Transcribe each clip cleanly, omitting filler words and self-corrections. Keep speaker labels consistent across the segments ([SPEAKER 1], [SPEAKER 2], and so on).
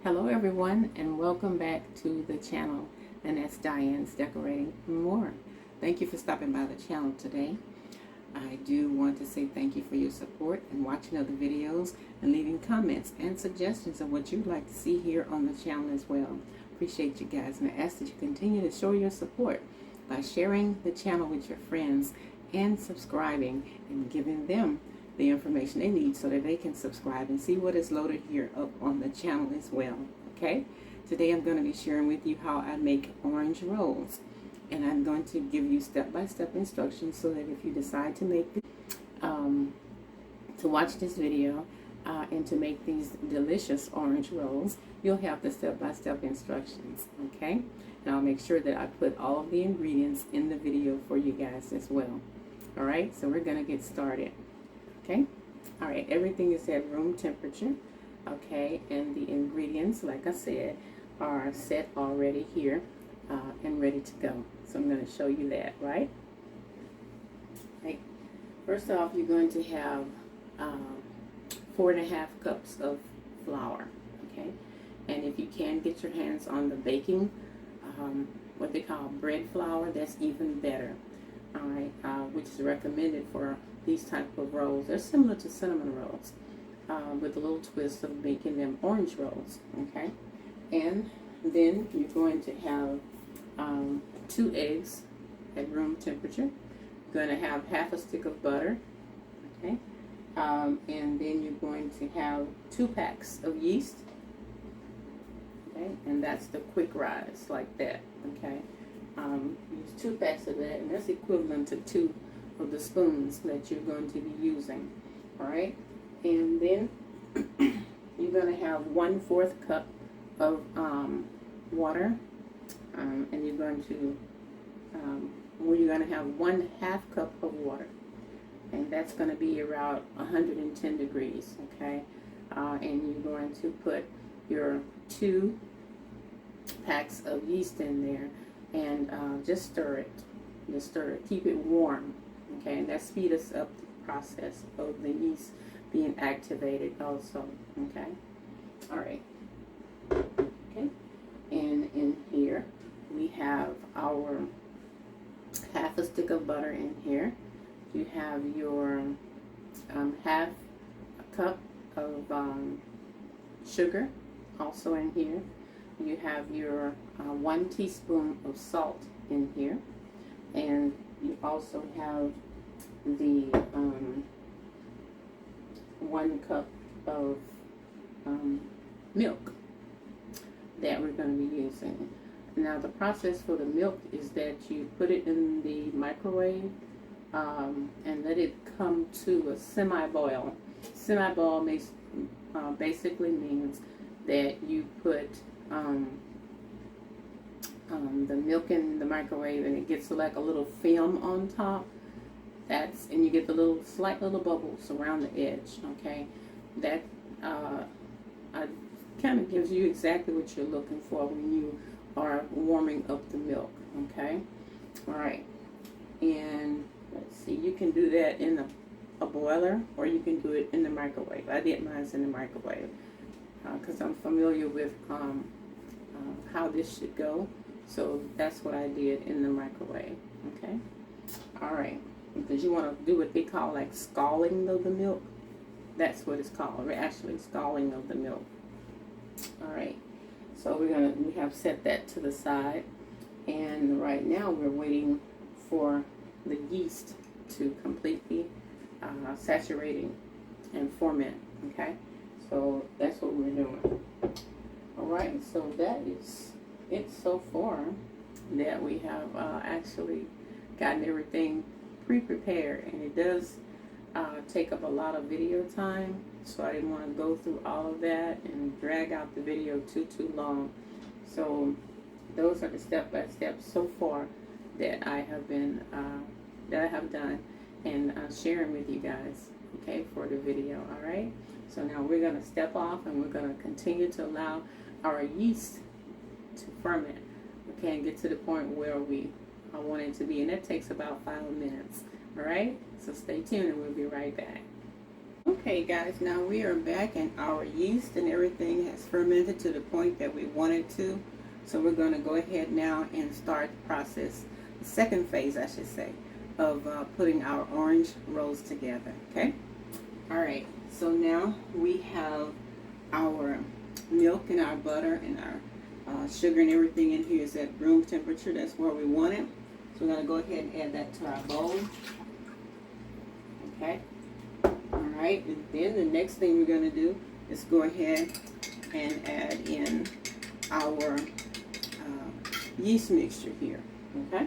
[SPEAKER 1] Hello everyone, and welcome back to the channel, and that's Diane's Decorating and More. Thank you for stopping by the channel today. I do want to say thank you for your support and watching other videos and leaving comments and suggestions of what you'd like to see here on the channel as well. Appreciate you guys, and I ask that you continue to show your support by sharing the channel with your friends and subscribing and giving them the information they need so that they can subscribe and see what is loaded here up on the channel as well. Okay, today I'm going to be sharing with you how I make orange rolls, and I'm going to give you step-by-step instructions so that if you decide to make to watch this video and to make these delicious orange rolls, you'll have the step-by-step instructions. Okay, and I'll make sure that I put all of the ingredients in the video for you guys as well. All right, so we're going to get started. Okay, all right, everything is at room temperature. Okay, and the ingredients, like I said, are set already here and ready to go. So I'm going to show you that, right? Okay. First off, you're going to have 4.5 cups of flour. Okay, and if you can get your hands on the baking, what they call bread flour, that's even better. All right, which is recommended for these type of rolls. They're similar to cinnamon rolls, with a little twist of making them orange rolls. Okay, and then you're going to have 2 eggs at room temperature. You're going to have half a stick of butter. Okay, and then you're going to have 2 packs of yeast. Okay, and that's the quick rise, like that. Okay, use 2 packs of that, and that's equivalent to 2 of the spoons that you're going to be using. All right, and then you're going to have 1/4 cup of water, and you're going to have 1/2 cup of water, and that's going to be around 110 degrees. Okay, and you're going to put your 2 packs of yeast in there, and just stir it. Just stir it. Keep it warm. Okay, and that speeds up the process of the yeast being activated also. Okay, all right. Okay, and in here we have our half a stick of butter in here. You have your half a cup of sugar also in here. You have your 1 teaspoon of salt in here, and you also have the 1 cup of milk that we're going to be using. Now the process for the milk is that you put it in the microwave and let it come to a semi-boil. Semi-boil basically means that you put the milk in the microwave and it gets like a little film on top. And you get the slight little bubbles around the edge. Okay, that kind of gives you exactly what you're looking for when you are warming up the milk. Okay, all right, and let's see, you can do that in a boiler, or you can do it in the microwave. I did mine in the microwave because I'm familiar with how this should go, so that's what I did in the microwave. Okay, all right, because you want to do what they call like scalding of the milk. That's what it's called. We're actually scalding of the milk. All right, so we have set that to the side, and right now we're waiting for the yeast to completely saturate and ferment. Okay, so that's what we're doing. All right, so that is it so far, that we have actually gotten everything pre-prepared, and it does take up a lot of video time, so I didn't want to go through all of that and drag out the video too long. So those are the step-by-step so far that I have been done and sharing with you guys, okay, for the video. All right, so now we're going to step off, and we're going to continue to allow our yeast to ferment, okay, and get to the point where I want it to be, and that takes about 5 minutes. All right, so stay tuned and we'll be right back. Okay guys, now we are back and our yeast and everything has fermented to the point that we want it to. So we're going to go ahead now and start the process, the second phase I should say, of putting our orange rolls together. Okay? Alright, so now we have our milk and our butter and our sugar and everything in here is at room temperature. That's where we want it. So we're going to go ahead and add that to our bowl. Okay? Alright, and then the next thing we're going to do is go ahead and add in our yeast mixture here. Okay?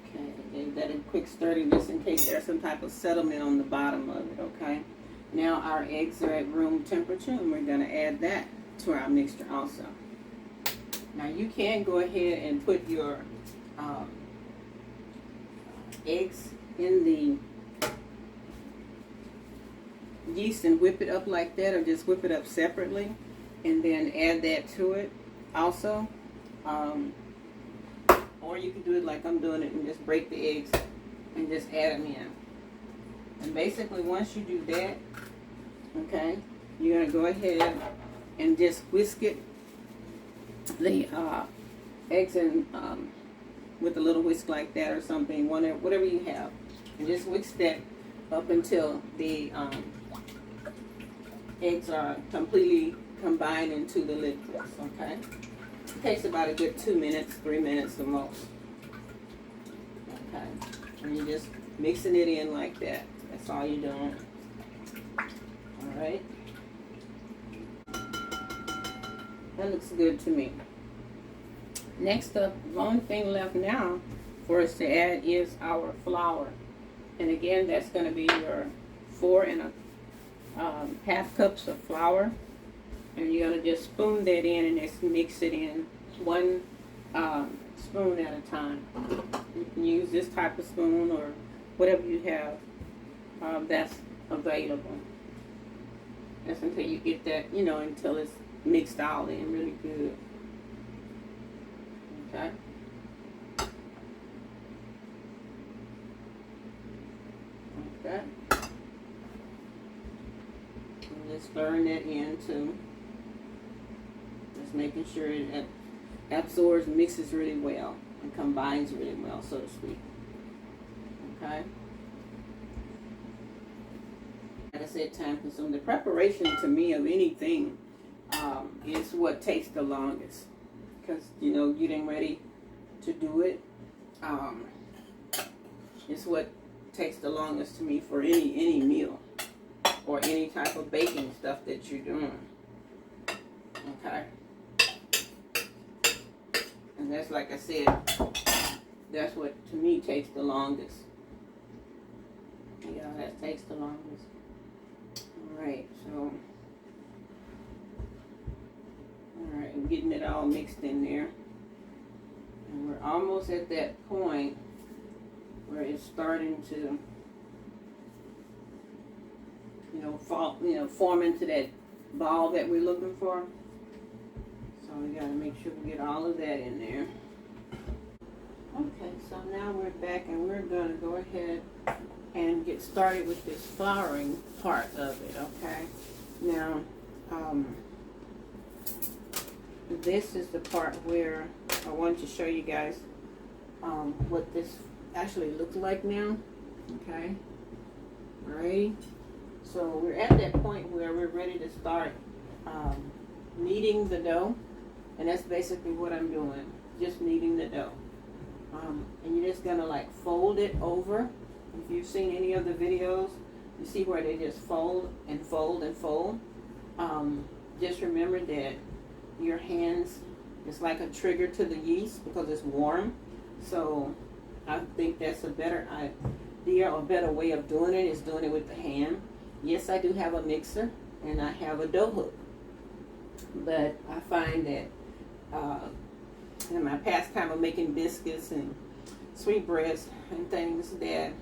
[SPEAKER 1] Okay, gave that a quick stirring just in case there's some type of settlement on the bottom of it. Okay? Now our eggs are at room temperature and we're going to add that to our mixture also. Now you can go ahead and put your eggs in the yeast and whip it up like that, or just whip it up separately and then add that to it also, or you can do it like I'm doing it and just break the eggs and just add them in. And basically once you do that, okay, you're going to go ahead and just whisk it, the eggs in with a little whisk like that or something, whatever you have, and just whisk that up until the eggs are completely combined into the liquids. Okay, it takes about a good 2 minutes, 3 minutes the most. Okay, and you're just mixing it in like that. That's all you're doing. All right, that looks good to me. Next up, the only thing left now for us to add is our flour. And again, that's going to be your 4 1/2 cups of flour. And you're going to just spoon that in and just mix it in 1 spoon at a time. You can use this type of spoon or whatever you have that's available. That's until you get that, you know, until it's mixed all in really good. Okay. Okay. And just stirring that in too. Just making sure it absorbs, mixes really well, and combines really well, so to speak. Okay. Like I said, time consuming. The preparation to me of anything is what takes the longest. Because you know you ain't ready to do it. It's what takes the longest to me for any meal or any type of baking stuff that you're doing. Okay, and that's like I said, that's what to me takes the longest. Yeah, that takes the longest. All right, so. Alright, I'm getting it all mixed in there. And we're almost at that point where it's starting to, form into that ball that we're looking for. So we gotta make sure we get all of that in there. Okay, so now we're back and we're gonna go ahead and get started with this flouring part of it, okay? Now, this is the part where I wanted to show you guys what this actually looks like now. Okay, alrighty. So we're at that point where we're ready to start kneading the dough, and that's basically what I'm doing, just kneading the dough. And you're just gonna like fold it over. If you've seen any of the videos, you see where they just fold and fold and fold. Just remember that your hands is like a trigger to the yeast because it's warm. So I think that's a better idea or better way of doing it, is doing it with the hand. Yes, I do have a mixer and I have a dough hook, but I find that in my pastime of making biscuits and sweetbreads and things, that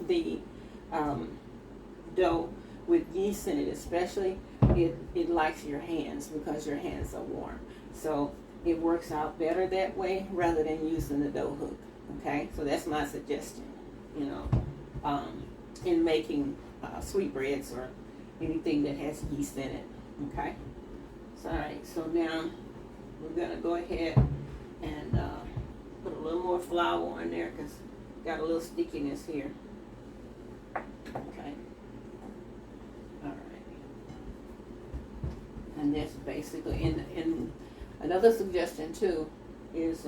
[SPEAKER 1] the dough with yeast in it especially, it likes your hands because your hands are warm. So it works out better that way rather than using the dough hook. Okay, so that's my suggestion, in making sweetbreads or anything that has yeast in it. Okay. So, all right. So now we're gonna go ahead and put a little more flour on there because got a little stickiness here. Okay. All right. And that's basically in another suggestion too is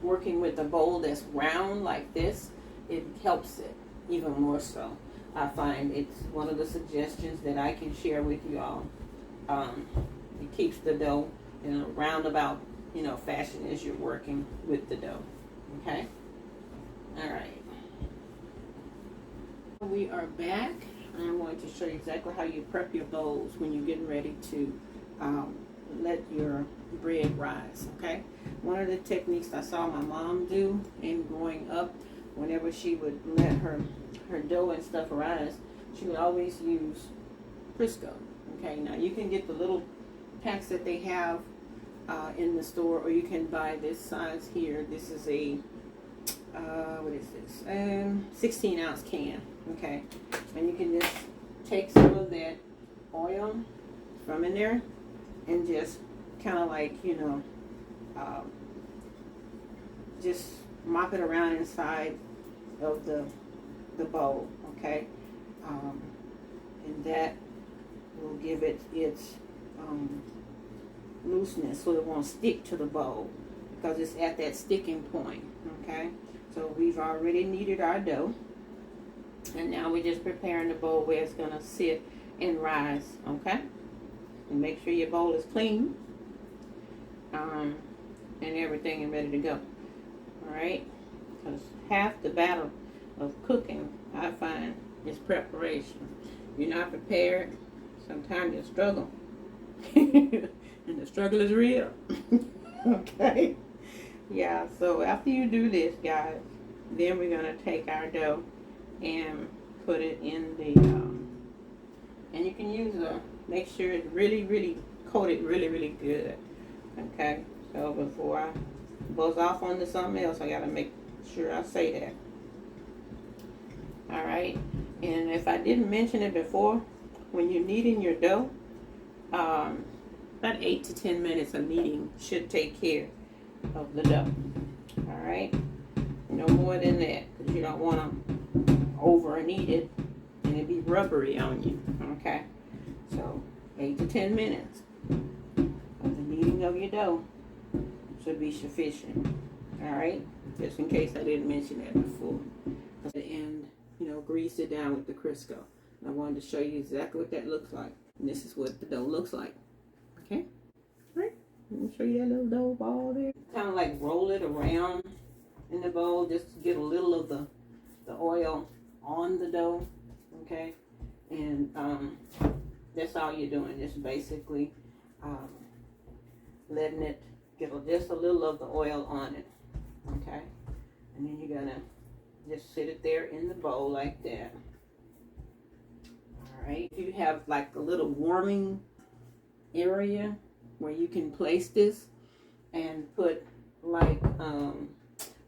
[SPEAKER 1] working with a bowl that's round like this. It helps it even more so. I find it's one of the suggestions that I can share with you all. It keeps the dough in a roundabout, fashion as you're working with the dough. Okay? All right. We are back. I'm going to show you exactly how you prep your bowls when you're getting ready to let your bread rise. Okay? One of the techniques I saw my mom do in growing up, whenever she would let her dough and stuff rise, she would always use Crisco. Okay, now you can get the little packs that they have in the store, or you can buy this size here. This is a what is this? 16-ounce can. Okay, and you can just take some of that oil from in there and just kind of like just mop it around inside of the bowl. Okay, and that will give it its looseness so it won't stick to the bowl because it's at that sticking point. Okay, so we've already kneaded our dough, and now we're just preparing the bowl where it's gonna sit and rise. Okay, and make sure your bowl is clean and everything is ready to go. All right, because half the battle of cooking, I find, is preparation. If you're not prepared, sometimes you struggle. And the struggle is real. Okay? Yeah, so after you do this, guys, then we're going to take our dough and put it in the, and you can use make sure it's really, really coated really, really good. Okay? So before I buzz off onto something else, I got to make sure I say that. All right? And if I didn't mention it before, when you're kneading your dough, about 8 to 10 minutes of kneading should take care of the dough. All right, no more than that, because you don't want to over knead it and it be rubbery on you. Okay, so 8 to 10 minutes of the kneading of your dough should be sufficient. All right, just in case I didn't mention that before. And grease it down with the Crisco. I wanted to show you exactly what that looks like. And this is what the dough looks like. Okay? All right. Let me show you that little dough ball there. Kind of like roll it around in the bowl just to get a little of the oil on the dough. Okay? And that's all you're doing. Just basically letting it get just a little of the oil on it. Okay? And then you're going to just sit it there in the bowl like that. Right. If you have like a little warming area where you can place this and put like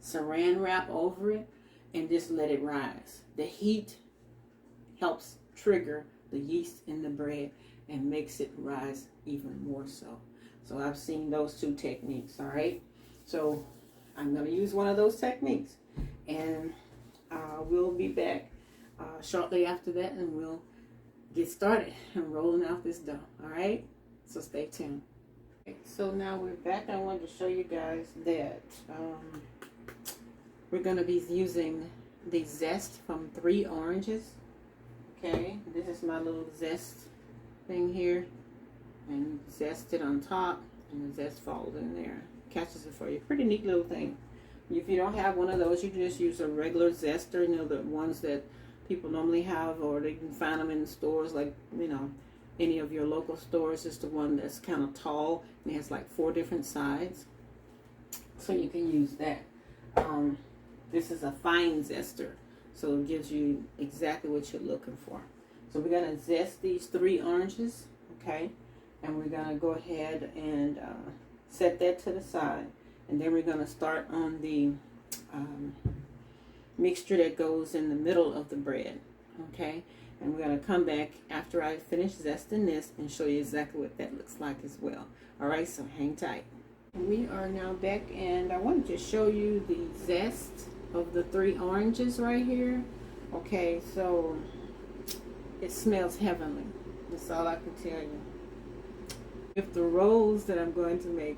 [SPEAKER 1] saran wrap over it and just let it rise. The heat helps trigger the yeast in the bread and makes it rise even more so. So I've seen those two techniques. All right. So I'm going to use one of those techniques, and we'll be back shortly after that, and we'll get started and rolling out this dough. All right, so stay tuned. Okay, so now we're back. I wanted to show you guys that we're going to be using the zest from 3 oranges. Okay, this is my little zest thing here, and zest it on top, and the zest falls in there, catches it for you. Pretty neat little thing. If you don't have one of those, you can just use a regular zester, the ones that people normally have, or they can find them in the stores, like any of your local stores. It's the one that's kind of tall and it has like 4 different sides, so you can use that. This is a fine zester, so it gives you exactly what you're looking for. So we're going to zest these 3 oranges. Okay, and we're going to go ahead and set that to the side, and then we're going to start on the mixture that goes in the middle of the bread. Okay, and we're going to come back after I finish zesting this and show you exactly what that looks like as well. All right, so hang tight. We are now back, and I wanted to show you the zest of the 3 oranges right here. Okay, so it smells heavenly. That's all I can tell you. If the rolls that I'm going to make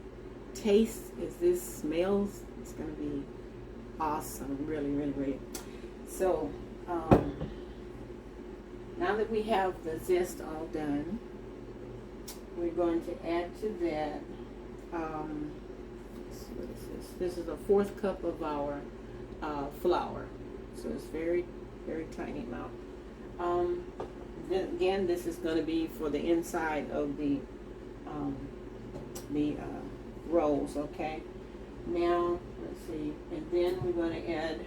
[SPEAKER 1] taste as this smells, it's going to be awesome. Really, really, really. So, now that we have the zest all done, we're going to add to that, what is this? This is a 4th cup of our flour. So it's very, very tiny amount. Then again, this is going to be for the inside of the rolls, okay? Now, let's see, and then we're going to add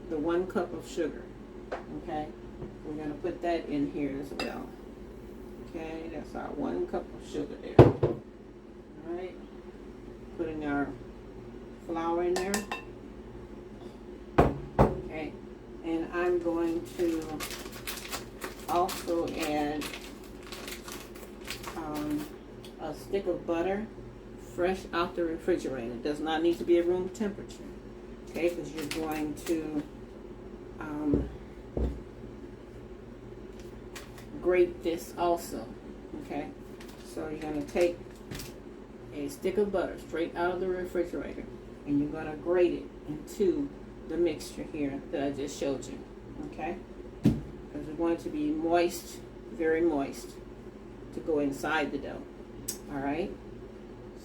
[SPEAKER 1] the 1 cup of sugar, okay? We're going to put that in here as well. Okay, that's our 1 cup of sugar there. All right, putting our flour in there. Okay, and I'm going to also add a stick of butter, fresh out the refrigerator. It does not need to be at room temperature. Okay, because you're going to grate this also. Okay, so you're going to take a stick of butter straight out of the refrigerator, and you're going to grate it into the mixture here that I just showed you. Okay, because it's going to be moist, very moist, to go inside the dough. All right,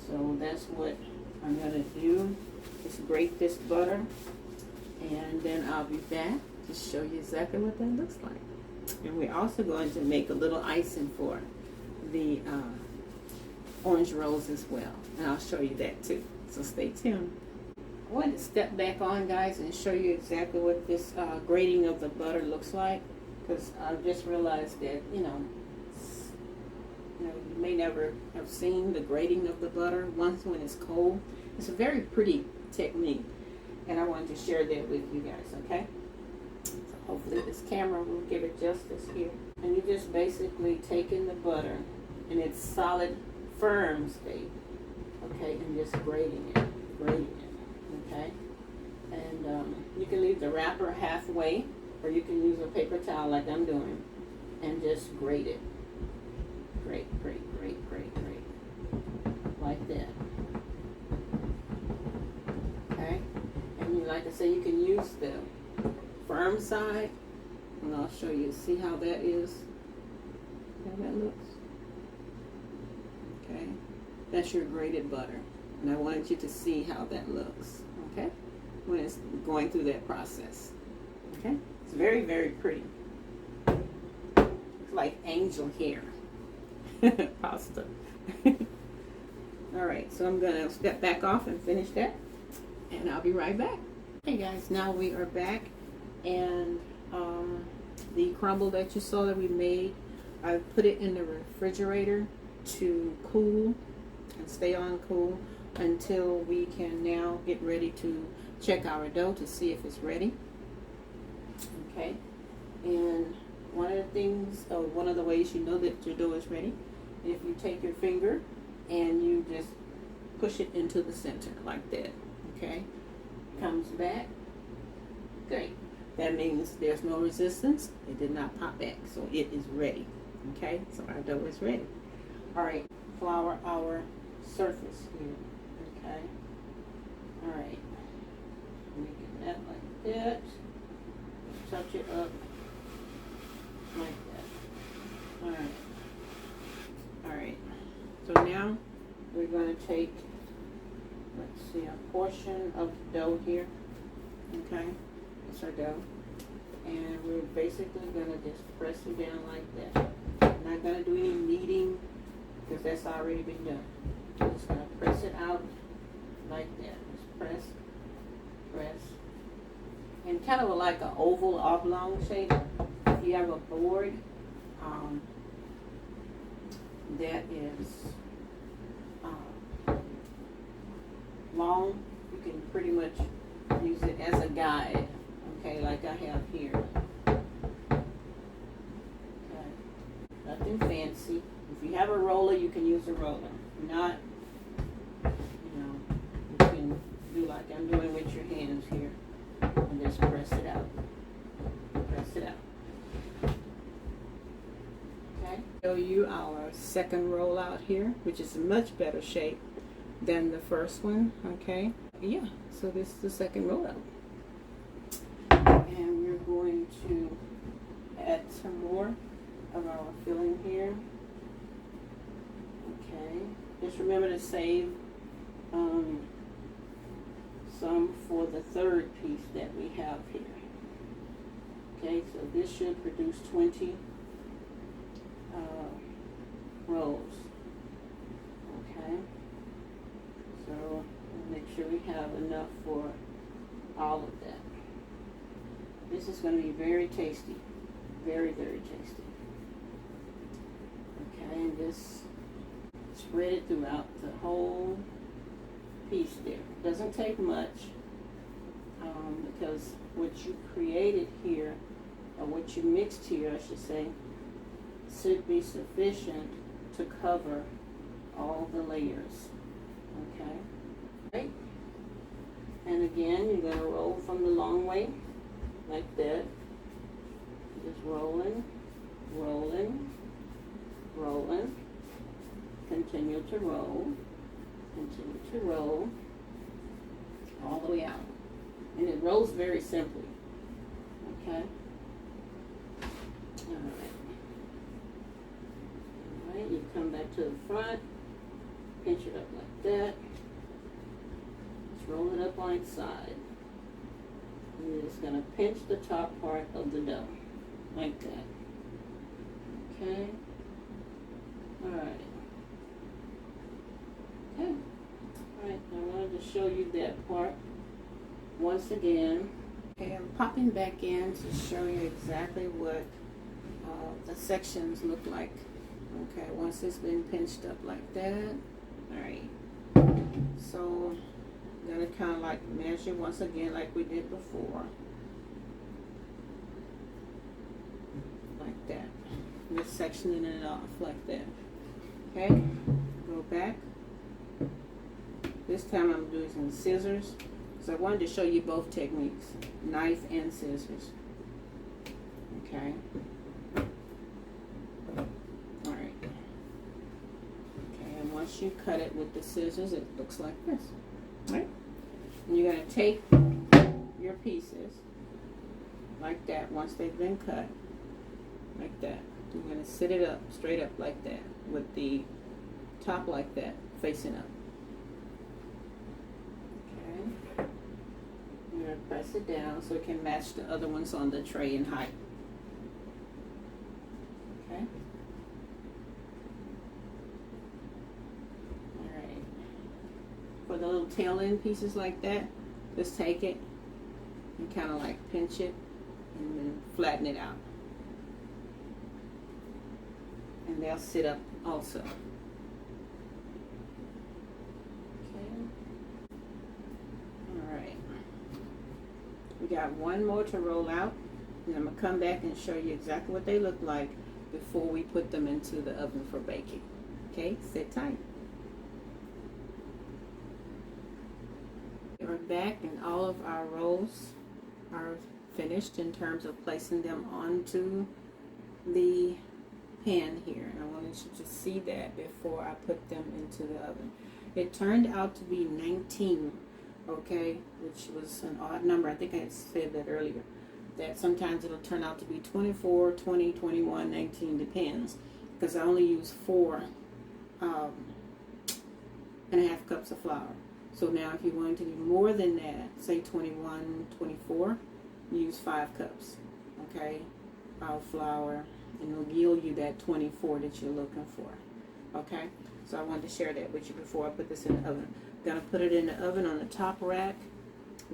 [SPEAKER 1] so that's what I'm going to do, is grate this butter, and then I'll be back to show you exactly what that looks like. And we're also going to make a little icing for the orange rolls as well, and I'll show you that too, so stay tuned. I wanted to step back on, guys, and show you exactly what this grating of the butter looks like, because I just realized that you may never have seen the grating of the butter once when it's cold. It's a very pretty technique, and I wanted to share that with you guys. Okay, so hopefully this camera will give it justice here. And you just basically take in the butter in its solid, firm state, okay, and just grating it, okay. And you can leave the wrapper halfway, or you can use a paper towel like I'm doing, and just grate it. Grate, like that. Okay, and like I say, you can use the firm side, and I'll show you. See how that is? How that looks? Okay, that's your grated butter, and I wanted you to see how that looks. Okay, when it's going through that process. Okay, it's very, very pretty. It's like angel hair. Pasta. All right, so I'm gonna step back off and finish that, and I'll be right back. Hey guys, now we are back, and the crumble that you saw that we made, I put it in the refrigerator to cool and stay on cool until we can now get ready to check our dough to see if it's ready. Okay, and one of the ways you know that your dough is ready, if you take your finger and you just push it into the center like that. Okay, comes back. Great. That means there's no resistance. It did not pop back, so it is ready. Okay, so our dough is ready. All right, flour our surface here. Okay. All right. Make that like that. Touch it up like that. All right. All right. So now we're going to take, let's see, a portion of the dough here. Okay. It's our dough. And we're basically going to just press it down like that. I'm not going to do any kneading because that's already been done. I'm just going to press it out like that. Just press, press. And kind of like an oval oblong shape. If you have a board that is long, you can pretty much use it as a guide. Okay, like like I have here. Okay. Nothing fancy. If you have a roller, you can use a roller. If not, you can do like I'm doing with your hands here and just press it out. Press it out. Okay. Show you our second roll out here, which is a much better shape than the first one. Okay. Yeah. So this is the second roll out. And we're going to add some more of our filling here. Okay, just remember to save some for the third piece that we have here. Okay, so this should produce 20 rolls. Okay, so make sure we have enough for all of that. This is going to be very tasty. Very, very tasty. Okay, and just spread it throughout the whole piece there. It doesn't take much because what you created here, or what you mixed here, I should say, should be sufficient to cover all the layers. Okay? Right? And again, you're going to roll from the long way, like that. Just rolling, rolling, rolling. Continue to roll, all the way out. And it rolls very simply. Okay? Alright. Alright, you come back to the front, pinch it up like that. Just roll it up on its side. And you're just going to pinch the top part of the dough, like that. Okay? Alright. Okay. Alright, I wanted to show you that part once again. Okay, I'm popping back in to show you exactly what the sections look like. Okay, once it's been pinched up like that. Alright. So, I'm going to kind of like measure once again like we did before. Like that. Just sectioning it off like that. Okay, go back. This time I'm using scissors because I wanted to show you both techniques, knife and scissors. Okay. Alright. Okay, and once you cut it with the scissors, it looks like this. Alright. And you're going to take your pieces like that once they've been cut. Like that. You're going to sit it up, straight up like that, with the top like that, facing up. You're going to press it down so it can match the other ones on the tray in height. Okay? Alright. For the little tail end pieces like that, just take it and kind of like pinch it and then flatten it out. And they'll sit up also. We got one more to roll out, and I'm going to come back and show you exactly what they look like before we put them into the oven for baking. Okay, sit tight. We're back, and all of our rolls are finished in terms of placing them onto the pan here. And I wanted you to see that before I put them into the oven. It turned out to be 19. Okay, which was an odd number. I think I had said that earlier, that sometimes it'll turn out to be 24, 20, 21, 19, depends, because I only use 4.5 cups of flour. So now if you want to do more than that, say 21, 24, use 5 cups, okay, of flour, and it'll yield you that 24 that you're looking for. Okay, so I wanted to share that with you before I put this in the oven. Gonna put it in the oven on the top rack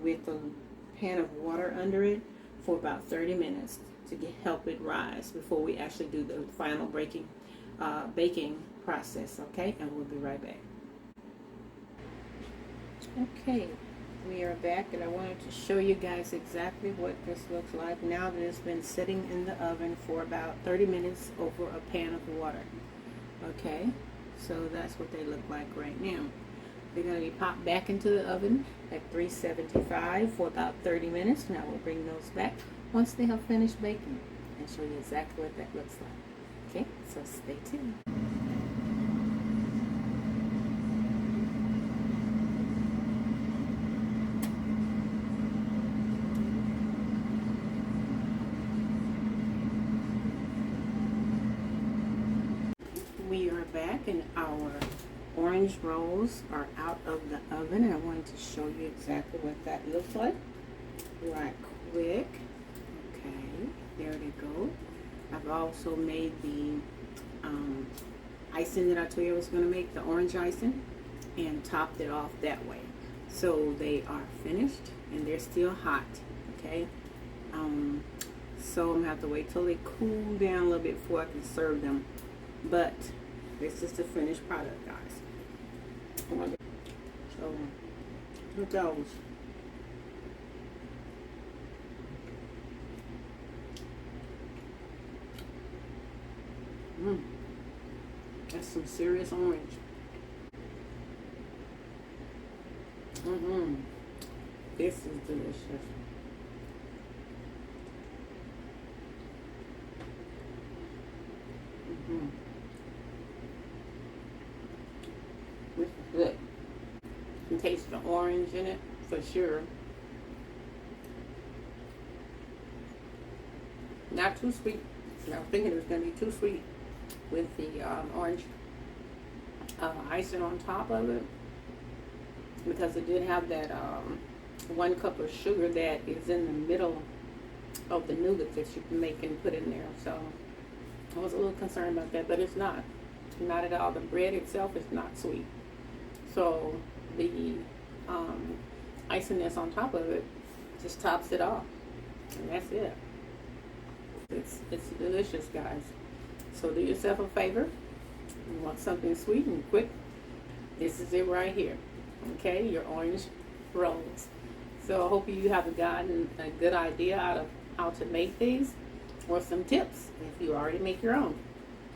[SPEAKER 1] with a pan of water under it for about 30 minutes to help it rise before we actually do the final baking process. Okay, and we'll be right back. Okay, We are back, and I wanted to show you guys exactly what this looks like now that it's been sitting in the oven for about 30 minutes over a pan of water. Okay, so that's what they look like right now. They're going to be popped back into the oven at 375 for about 30 minutes. Now we'll bring those back once they have finished baking and show you exactly what that looks like. Okay, so stay tuned. We are back, and our orange rolls are out of the oven, and I wanted to show you exactly what that looks like right quick. Okay, there they go. I've also made the icing that I told you I was going to make, the orange icing, and topped it off that way. So they are finished, and they're still hot. Okay, so I'm going to have to wait till they cool down a little bit before I can serve them. But this is the finished product, guys. So, look at those. That's some serious orange. This is delicious. This is good. You can taste the orange in it for sure. Not too sweet. I was thinking it was going to be too sweet with the orange icing on top of it, because it did have that 1 cup of sugar that is in the middle of the nougat that you can make and put in there. So I was a little concerned about that, but it's not at all. The bread itself is not sweet, so the icing that's on top of it just tops it off, and that's it. It's delicious, guys. So do yourself a favor. You want something sweet and quick, this is it right here. Okay, your orange rolls. So I hope you have gotten a good idea out of how to make these, or some tips if you already make your own.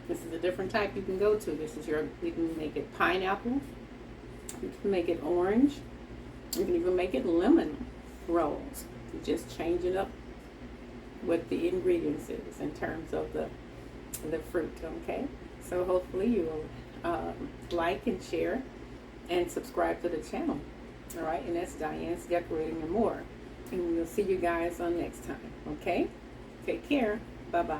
[SPEAKER 1] This is a different type you can go to. You can make it pineapple, you can make it orange, you can even make it lemon rolls. You just change it up what the ingredients is in terms of the fruit. Okay, so hopefully you will like and share and subscribe to the channel. All right, and that's Diane's Decorating and More, and we'll see you guys on next time. Okay, take care. Bye bye.